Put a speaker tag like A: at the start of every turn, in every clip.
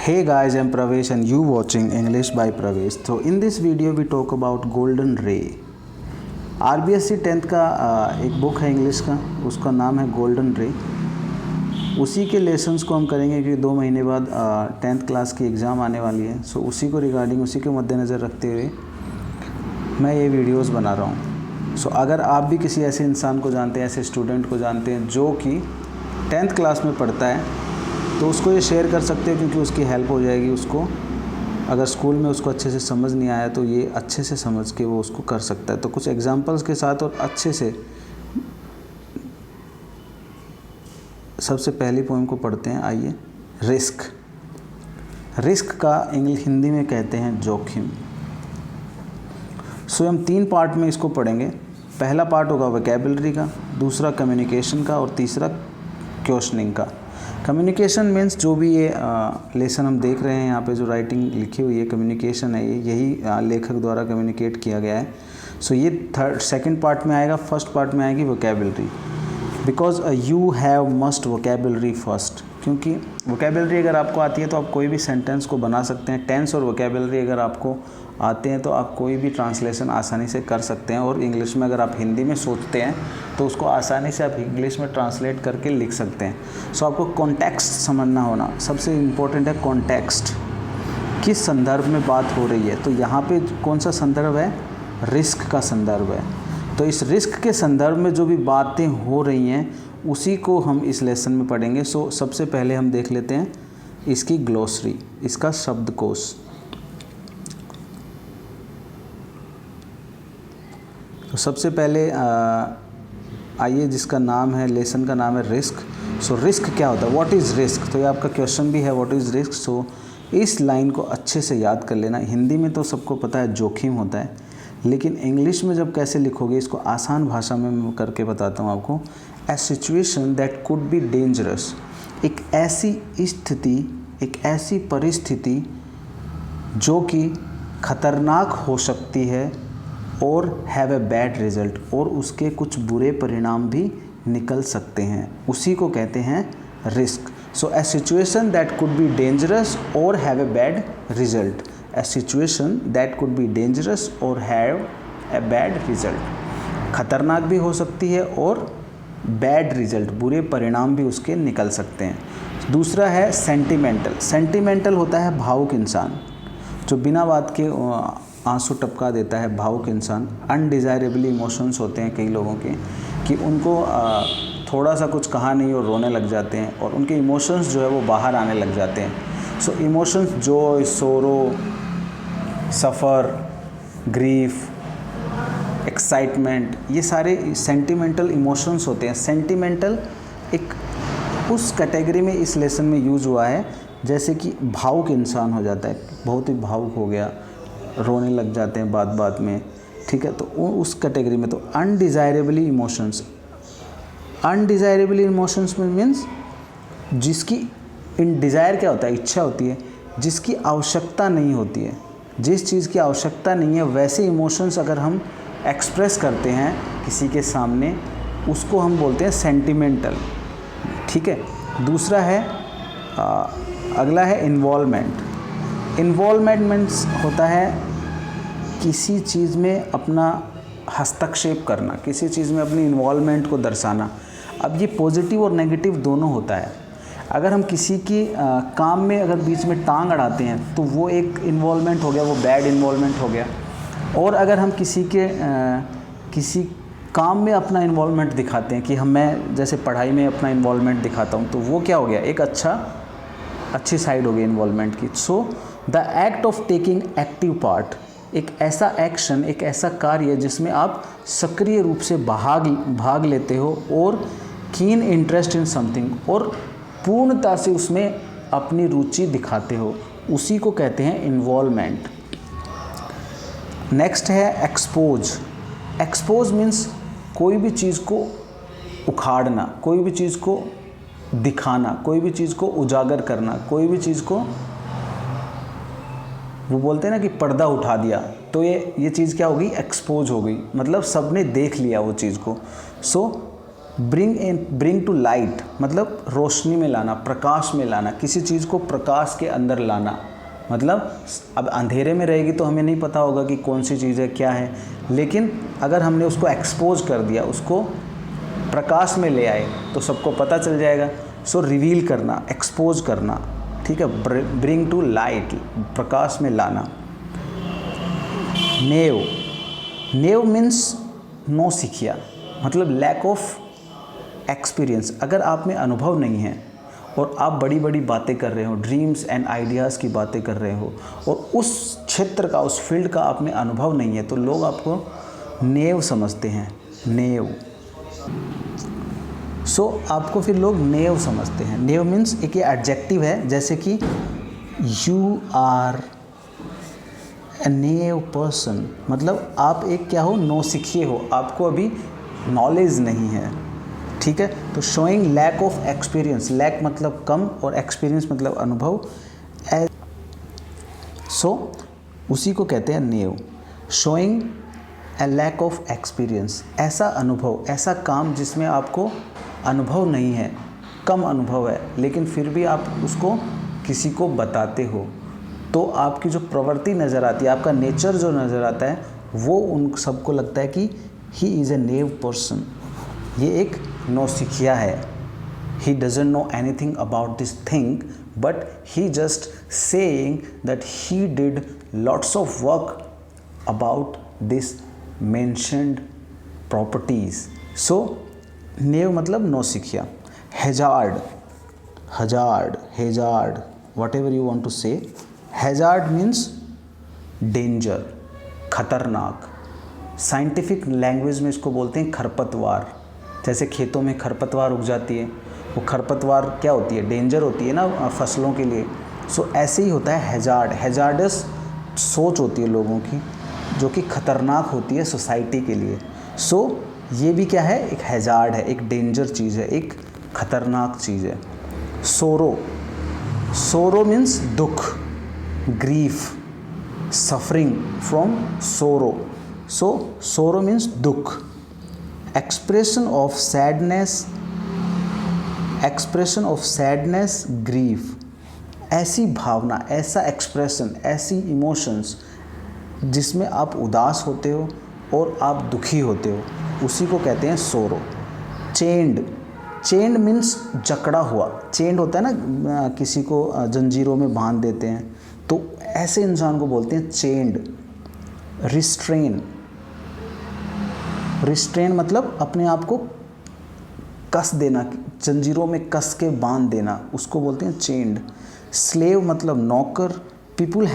A: Hey guys, I'm Pravesh and you watching English by Pravesh. So in this video we talk about golden ray. RBSC 10th का एक book है English का, उसका नाम है golden रे। उसी के लेसन्स को हम करेंगे कि 2 महीने बाद 10th क्लास की एग्ज़ाम आने वाली है। सो उसी को रिगार्डिंग, उसी के मद्देनज़र रखते हुए मैं ये वीडियोस बना रहा हूँ। सो अगर आप भी किसी ऐसे इंसान को जानते हैं, ऐसे स्टूडेंट को जानते हैं जो कि 10th क्लास में पढ़ता है, तो उसको ये शेयर कर सकते हो क्योंकि उसकी हेल्प हो जाएगी उसको। अगर स्कूल में उसको अच्छे से समझ नहीं आया तो ये अच्छे से समझ के वो उसको कर सकता है। तो कुछ एग्जांपल्स के साथ और अच्छे से सबसे पहली पोएम को पढ़ते हैं। आइए। रिस्क। रिस्क का हिंदी में कहते हैं जोखिम। सो हम 3 पार्ट में इसको पढ़ेंगे। पहला पार्ट होगा वोकैबुलरी का, दूसरा कम्युनिकेशन का और तीसरा क्वेश्चनिंग का। कम्युनिकेशन मीन्स जो भी ये लेसन हम देख रहे हैं यहाँ पे जो राइटिंग लिखी हुई है, कम्युनिकेशन है, यही लेखक द्वारा कम्युनिकेट किया गया है। सो ये सेकंड पार्ट में आएगा। फर्स्ट पार्ट में आएगी vocabulary, because you have must vocabulary first. क्योंकि वोकैबुलरी अगर आपको आती है तो आप कोई भी सेंटेंस को बना सकते हैं। टेंस और वोकैबुलरी अगर आपको आते हैं तो आप कोई भी ट्रांसलेशन आसानी से कर सकते हैं। और इंग्लिश में अगर आप हिंदी में सोचते हैं तो उसको आसानी से आप इंग्लिश में ट्रांसलेट करके लिख सकते हैं। सो आपको कॉन्टेक्स्ट समझना होना सबसे इम्पोर्टेंट है। कॉन्टेक्स्ट, किस संदर्भ में बात हो रही है। तो यहाँ पे कौन सा संदर्भ है? रिस्क का संदर्भ है। तो इस रिस्क के संदर्भ में जो भी बातें हो रही हैं उसी को हम इस लेसन में पढ़ेंगे। सो सबसे पहले हम देख लेते हैं इसकी ग्लोसरी, इसका शब्दकोश। तो सबसे पहले आइए, जिसका नाम है, लेसन का नाम है रिस्क। सो रिस्क क्या होता है? What is risk? तो ये आपका क्वेश्चन भी है, व्हाट इज़ रिस्क। सो इस लाइन को अच्छे से याद कर लेना। हिंदी में तो सबको पता है जोखिम होता है, लेकिन इंग्लिश में जब कैसे लिखोगे इसको आसान भाषा में मैं करके बताता हूँ आपको। A situation that could be dangerous, एक ऐसी स्थिति, एक ऐसी परिस्थिति जो कि खतरनाक हो सकती है और हैव ए बैड रिजल्ट, और उसके कुछ बुरे परिणाम भी निकल सकते हैं, उसी को कहते हैं risk. So a situation that could be dangerous और have a bad result. A situation that could be dangerous और हैव ए बैड रिजल्ट, खतरनाक भी हो सकती है और बैड रिजल्ट, बुरे परिणाम भी उसके निकल सकते हैं। दूसरा है सेंटिमेंटल। सेंटिमेंटल होता है भावुक इंसान, जो बिना बात के आंसू टपका देता है, भावुक इंसान। अनडिज़ायरेबल इमोशंस होते हैं कई लोगों के, कि उनको थोड़ा सा कुछ कहा नहीं और रोने लग जाते हैं और उनके इमोशंस जो है वो बाहर आने लग जाते हैं। सो इमोशंस जॉय, सोरो, सफ़र, ग्रीफ, एक्साइटमेंट, ये सारे सेंटिमेंटल इमोशंस होते हैं। सेंटिमेंटल एक उस कैटेगरी में इस लेसन में यूज़ हुआ है जैसे कि भावुक इंसान हो जाता है, बहुत ही भावुक हो गया, रोने लग जाते हैं बात बात में, ठीक है। तो उस कैटेगरी में। तो अनडिज़ायरेबली इमोशंस, अनडिज़ायरेबली इमोशंस में मीन्स जिसकी इन डिज़ायर क्या होता है? इच्छा होती है, जिसकी आवश्यकता नहीं होती है, जिस चीज़ की आवश्यकता नहीं है वैसे इमोशंस अगर हम एक्सप्रेस करते हैं किसी के सामने, उसको हम बोलते हैं सेंटिमेंटल, ठीक है। दूसरा है अगला है इन्वॉल्वमेंट। इन्वॉल्वमेंट मीन्स होता है किसी चीज़ में अपना हस्तक्षेप करना, किसी चीज़ में अपनी इन्वॉल्वमेंट को दर्शाना। अब ये पॉजिटिव और नेगेटिव दोनों होता है। अगर हम किसी की काम में अगर बीच में टांग अड़ाते हैं तो वो एक इन्वॉल्वमेंट हो गया, वो बैड इन्वॉल्वमेंट हो गया। और अगर हम किसी किसी काम में अपना इन्वॉल्वमेंट दिखाते हैं, कि मैं जैसे पढ़ाई में अपना इन्वॉल्वमेंट दिखाता हूँ, तो वो क्या हो गया? एक अच्छी साइड हो गई इन्वॉल्वमेंट की। So the act of taking active part, एक ऐसा एक्शन, एक ऐसा कार्य जिसमें आप सक्रिय रूप से भाग लेते हो और कीन इंटरेस्ट इन समथिंग, और पूर्णता से उसमें अपनी रुचि दिखाते हो, उसी को कहते हैं इन्वॉल्वमेंट। नेक्स्ट है एक्सपोज। एक्सपोज मीन्स कोई भी चीज़ को उखाड़ना, कोई भी चीज़ को दिखाना, कोई भी चीज़ को उजागर करना, कोई भी चीज़ को, वो बोलते हैं ना कि पर्दा उठा दिया, तो ये चीज़ क्या हो गई? एक्सपोज हो गई, मतलब सबने देख लिया वो चीज़ को। सो ब्रिंग टू लाइट मतलब रोशनी में लाना, प्रकाश में लाना, किसी चीज़ को प्रकाश के अंदर लाना। मतलब अब अंधेरे में रहेगी तो हमें नहीं पता होगा कि कौन सी चीज़ है, क्या है, लेकिन अगर हमने उसको एक्सपोज कर दिया, उसको प्रकाश में ले आए तो सबको पता चल जाएगा। सो रिवील करना, एक्सपोज करना, ठीक है, ब्रिंग टू लाइट, प्रकाश में लाना। नेव मीन्स नो सीखिया, मतलब लैक ऑफ एक्सपीरियंस। अगर आप में अनुभव नहीं है और आप बड़ी बड़ी बातें कर रहे हो, ड्रीम्स एंड आइडियाज़ की बातें कर रहे हो, और उस क्षेत्र का, उस फील्ड का आप में अनुभव नहीं है, तो लोग आपको नेव समझते हैं, नेव। सो आपको फिर लोग नेव समझते हैं। नेव मीन्स एक ये एडजेक्टिव है, जैसे कि you are a naive person, मतलब आप एक क्या हो, नौसिखिए हो, आपको अभी नॉलेज नहीं है, ठीक है। तो showing lack of experience, lack मतलब कम और एक्सपीरियंस मतलब अनुभव। सो उसी को कहते हैं naive. Showing a lack of experience, ऐसा अनुभव, ऐसा काम जिसमें आपको अनुभव नहीं है, कम अनुभव है, लेकिन फिर भी आप उसको किसी को बताते हो, तो आपकी जो प्रवृत्ति नज़र आती है, आपका नेचर जो नज़र आता है, वो उन सबको लगता है कि he is a naive person, ये एक नौसिखिया है। He doesn't know anything about this thing, but he just saying that he did lots of work about this mentioned properties. So naive मतलब नौसिखिया। Hazard, whatever you want to say. Hazard means danger, खतरनाक। Scientific language में इसको बोलते हैं खरपतवार। जैसे खेतों में खरपतवार उग जाती है, वो खरपतवार क्या होती है, डेंजर होती है ना फसलों के लिए। सो ऐसे ही होता है हैजार्ड। हैजार्डस सोच होती है लोगों की, जो कि खतरनाक होती है सोसाइटी के लिए। सो ये भी क्या है, एक हैजार्ड है, एक डेंजर चीज़ है, एक खतरनाक चीज़ है। सोरो मीन्स दुख, ग्रीफ, सफरिंग फ्रॉम सोरो। सो सोरो मीन्स दुख। एक्सप्रेशन ऑफ सैडनेस, ग्रीफ, ऐसी भावना, ऐसा एक्सप्रेशन, ऐसी इमोशंस जिसमें आप उदास होते हो और आप दुखी होते हो, उसी को कहते हैं सोरो। चेंड मीन्स जकड़ा हुआ। चेंड होता है ना, किसी को जंजीरों में बांध देते हैं, तो ऐसे इंसान को बोलते हैं चेंड। रिस्ट्रेन मतलब अपने आप को कस देना, जंजीरों में कस के बांध देना, उसको बोलते हैं चेंड। स्लेव मतलब नौकर। People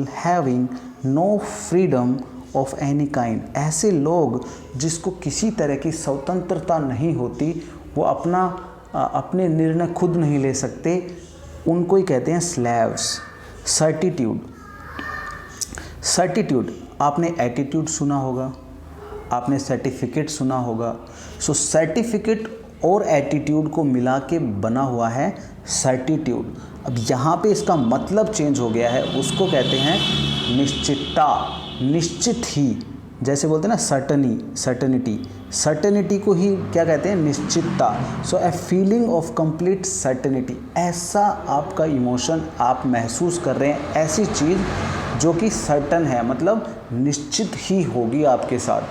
A: having no freedom of any kind, ऐसे लोग जिसको किसी तरह की स्वतंत्रता नहीं होती, वो अपने निर्णय खुद नहीं ले सकते, उनको ही कहते हैं स्लेव्स। सर्टिट्यूड, आपने एटीट्यूड सुना होगा, आपने सर्टिफिकेट सुना होगा। सो सर्टिफिकेट और एटीट्यूड को मिला के बना हुआ है सर्टिट्यूड। अब यहाँ पे इसका मतलब चेंज हो गया है, उसको कहते हैं निश्चितता, निश्चित ही। जैसे बोलते हैं ना सर्टेनिटी को ही क्या कहते हैं, निश्चितता। So a feeling of complete certainty, ऐसा आपका इमोशन आप महसूस कर रहे हैं, ऐसी चीज़ जो कि सर्टन है, मतलब निश्चित ही होगी आपके साथ।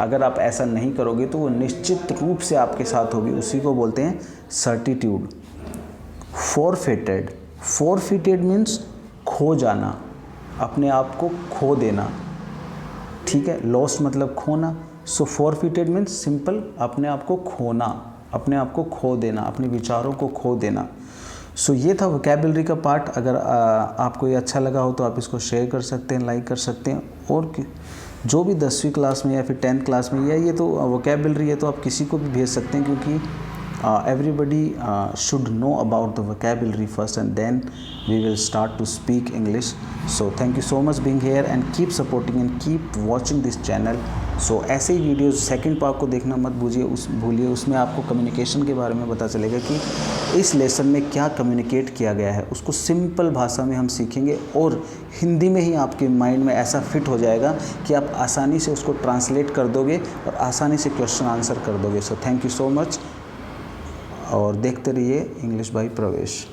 A: अगर आप ऐसा नहीं करोगे तो वो निश्चित रूप से आपके साथ होगी, उसी को बोलते हैं सर्टिट्यूड। फॉरफिटेड मीन्स खो जाना, अपने आप को खो देना, ठीक है। लॉस्ट मतलब खोना। सो फॉरफिटेड मीन्स सिंपल अपने आप को खोना, अपने आप को खो देना, अपने विचारों को खो देना। सो ये था वोकैबुलरी का पार्ट। अगर आपको ये अच्छा लगा हो तो आप इसको शेयर कर सकते हैं, लाइक कर सकते हैं। और जो भी 10वीं क्लास में या फिर 10th क्लास में, या ये तो वोकैबुलरी है तो आप किसी को भी भेज सकते हैं, क्योंकि everybody should know about the vocabulary first, and then we will start to speak English. So thank you so much being here, and keep supporting and keep watching this channel. So ऐसे ही videos second part को देखना मत भूलिए, उसमें आपको communication के बारे में पता चलेगा कि इस लेसन में क्या कम्युनिकेट किया गया है, उसको सिंपल भाषा में हम सीखेंगे और हिंदी में ही आपके माइंड में ऐसा फिट हो जाएगा कि आप आसानी से उसको ट्रांसलेट कर दोगे और आसानी से क्वेश्चन आंसर कर दोगे. So thank you so much, और देखते रहिए इंग्लिश बाय प्रवेश.